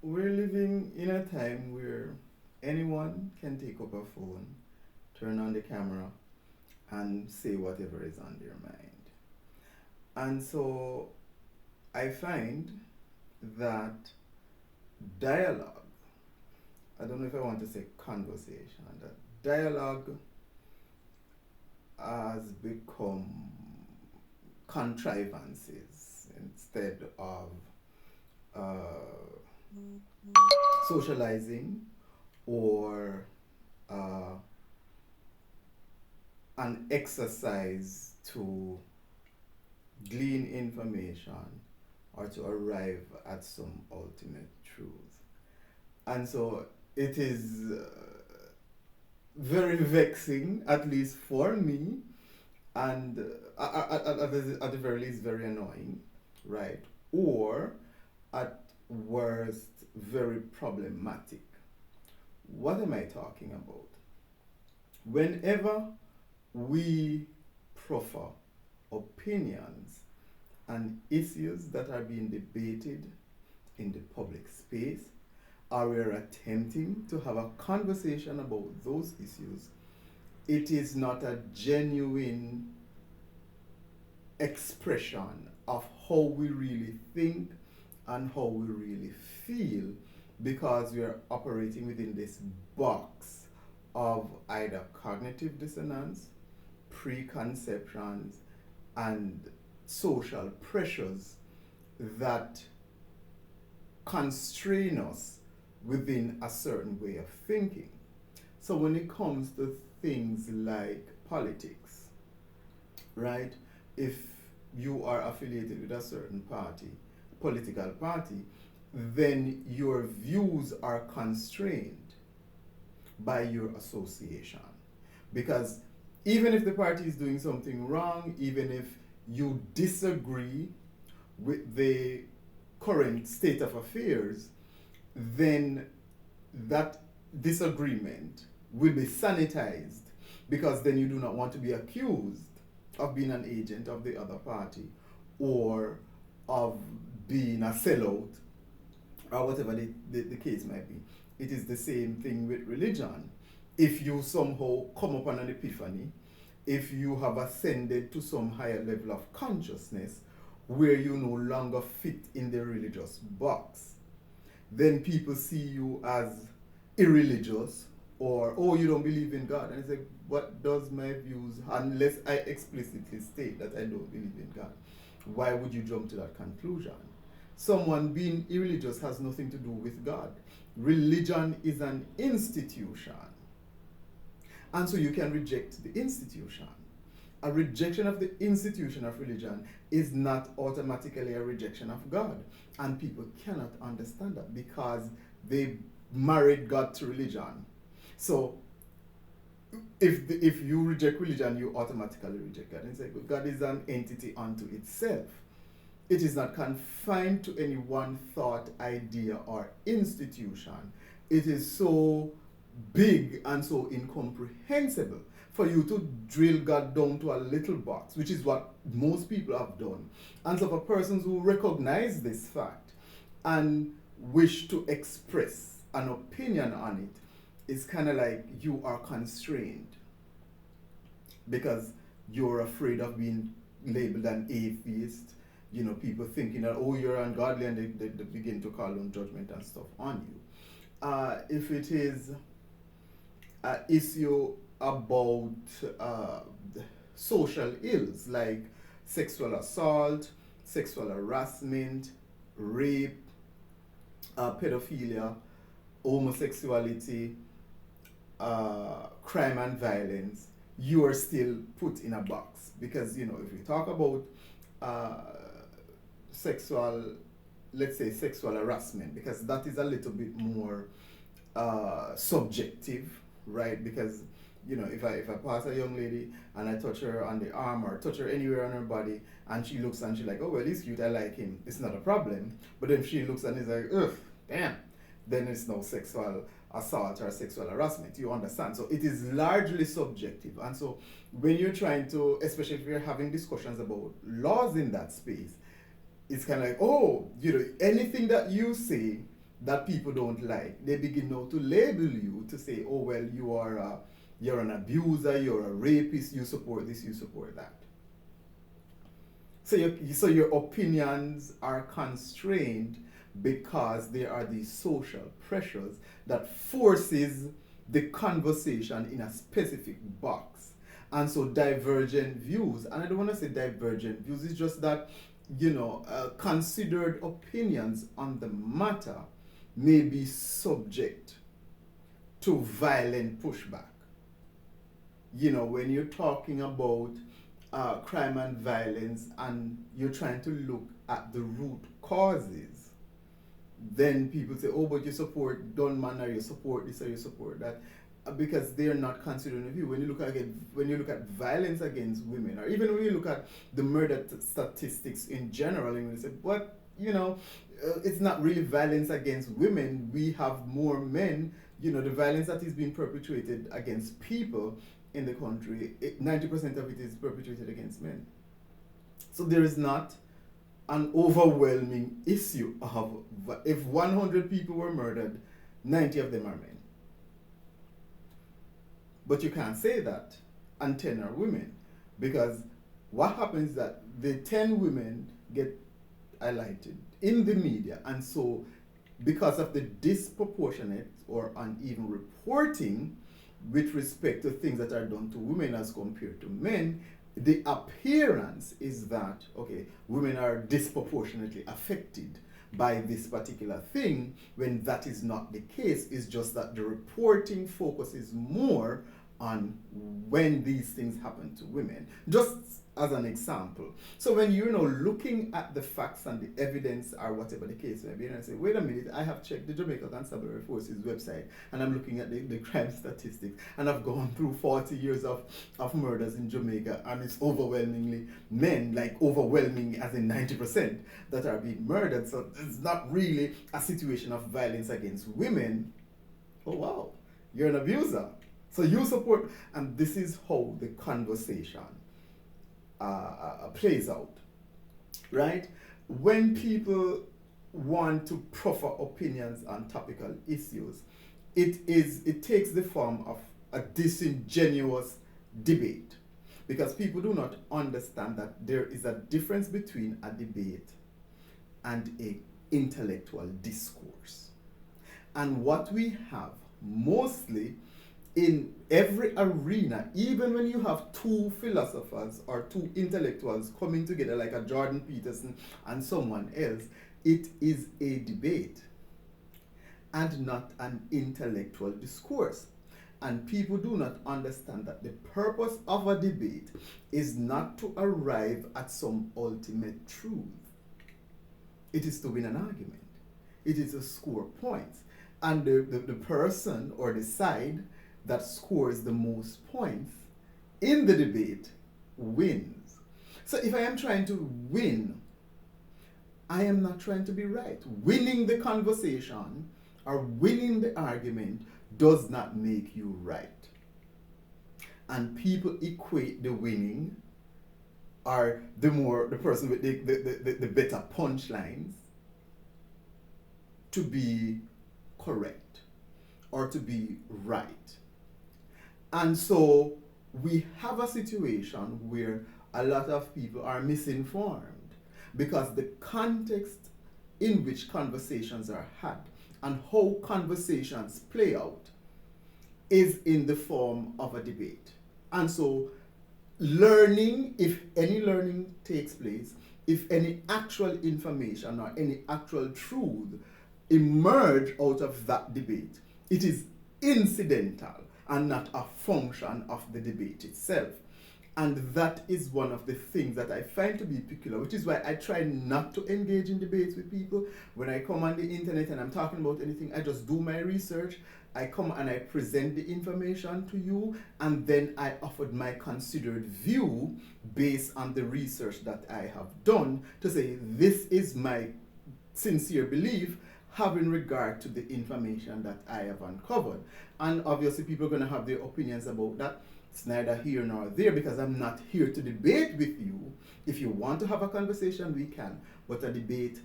we're living in a time where anyone can take up a phone, turn on the camera, and say whatever is on their mind. And so I find that dialogue, I don't know if I want to say conversation, that dialogue has become contrivances instead of uh, socializing or uh, an exercise to glean information or to arrive at some ultimate truth. And so it is very vexing, at least for me, and at the very least, very annoying, right? Or at worst, very problematic. What am I talking about? Whenever we proffer opinions and issues that are being debated in the public space, or we're attempting to have a conversation about those issues, it is not a genuine expression of how we really think and how we really feel, because we are operating within this box of either cognitive dissonance, preconceptions, and social pressures that constrain us within a certain way of thinking. So when it comes to things like politics, right? If you are affiliated with a certain party, political party, then your views are constrained by your association. Because even if the party is doing something wrong, even if you disagree with the current state of affairs, then that disagreement will be sanitized, because then you do not want to be accused of being an agent of the other party or of being a sellout or whatever the case might be. It is the same thing with religion. If you somehow come upon an epiphany, if you have ascended to some higher level of consciousness where you no longer fit in the religious box, then people see you as irreligious, or oh, you don't believe in God. And it's like, what does my views, unless I explicitly state that I don't believe in God, why would you jump to that conclusion? Someone being irreligious has nothing to do with God. Religion is an institution, and so you can reject the institution. A rejection of the institution of religion is not automatically a rejection of God. And people cannot understand that because they married God to religion. So if you reject religion, you automatically reject God. And it's like, God is an entity unto itself. It is not confined to any one thought, idea, or institution. It is so big and so incomprehensible for you to drill God down to a little box, which is what most people have done. And so for persons who recognize this fact and wish to express an opinion on it, it's kind of like you are constrained because you're afraid of being labeled an atheist. You know, people thinking that, oh, you're ungodly, and they begin to call on judgment and stuff on you. If it is an issue about social ills like sexual assault, sexual harassment, rape, pedophilia, homosexuality, crime and violence, you are still put in a box. Because, you know, if we talk about uh, sexual, let's say sexual harassment, because that is a little bit more subjective, right? Because, you know, if I pass a young lady and I touch her on the arm or touch her anywhere on her body, and she looks and she's like, oh well, he's cute, I like him, it's not a problem. But if she looks and is like, ugh, damn, then it's no sexual assault or sexual harassment. You understand? So it is largely subjective. And so when you're trying to, especially if you're having discussions about laws in that space, it's kind of like, oh, you know, anything that you say that people don't like, they begin now to label you to say, oh well, you're an abuser, you're a rapist, you support this, you support that. So your opinions are constrained because there are these social pressures that forces the conversation in a specific box. And so divergent views, and I don't want to say divergent views, it's just that, considered opinions on the matter may be subject to violent pushback. When you're talking about crime and violence and you're trying to look at the root causes, then people say, oh, but you support gunman, or you support this, or you support that, because they're not considering a view. When you look at violence against women, or even when you look at the murder statistics in general, and you say, but it's not really violence against women. We have more men. The violence that is being perpetrated against people in the country, 90% of it is perpetrated against men. So there is not an overwhelming issue of, if 100 people were murdered, 90 of them are men. But you can't say that, and 10 are women, because what happens is that the 10 women get highlighted in the media, and so because of the disproportionate or uneven reporting with respect to things that are done to women as compared to men, the appearance is that, okay, women are disproportionately affected by this particular thing, when that is not the case. It's just that the reporting focuses more on when these things happen to women. Just as an example. So when you're looking at the facts and the evidence or whatever the case may be, and I say, wait a minute, I have checked the Jamaica Constabulary Force's website, and I'm looking at the crime statistics, and I've gone through 40 years of murders in Jamaica, and it's overwhelmingly men, like overwhelming as in 90%, that are being murdered. So it's not really a situation of violence against women. Oh wow, you're an abuser. So you support, and this is how the conversation plays out, right? When people want to proffer opinions on topical issues, it takes the form of a disingenuous debate, because people do not understand that there is a difference between a debate and a intellectual discourse. And what we have mostly in every arena, even when you have two philosophers or two intellectuals coming together, like a Jordan Peterson and someone else, it is a debate and not an intellectual discourse. And people do not understand that the purpose of a debate is not to arrive at some ultimate truth. It is to win an argument. It is to score points. And the person or the side that scores the most points in the debate wins. So if I am trying to win, I am not trying to be right. Winning the conversation or winning the argument does not make you right. And people equate the winning, or the person with the better punchlines, to be correct or to be right. And so we have a situation where a lot of people are misinformed, because the context in which conversations are had and how conversations play out is in the form of a debate. And so learning, if any learning takes place, if any actual information or any actual truth emerge out of that debate, it is incidental and not a function of the debate itself. And that is one of the things that I find to be peculiar, which is why I try not to engage in debates with people. When I come on the internet and I'm talking about anything, I just do my research. I come and I present the information to you, and then I offered my considered view based on the research that I have done, to say this is my sincere belief having regard to the information that I have uncovered. And obviously people are going to have their opinions about that. It's neither here nor there, because I'm not here to debate with you. If you want to have a conversation, we can, but a debate,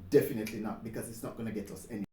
definitely not, because it's not going to get us anywhere.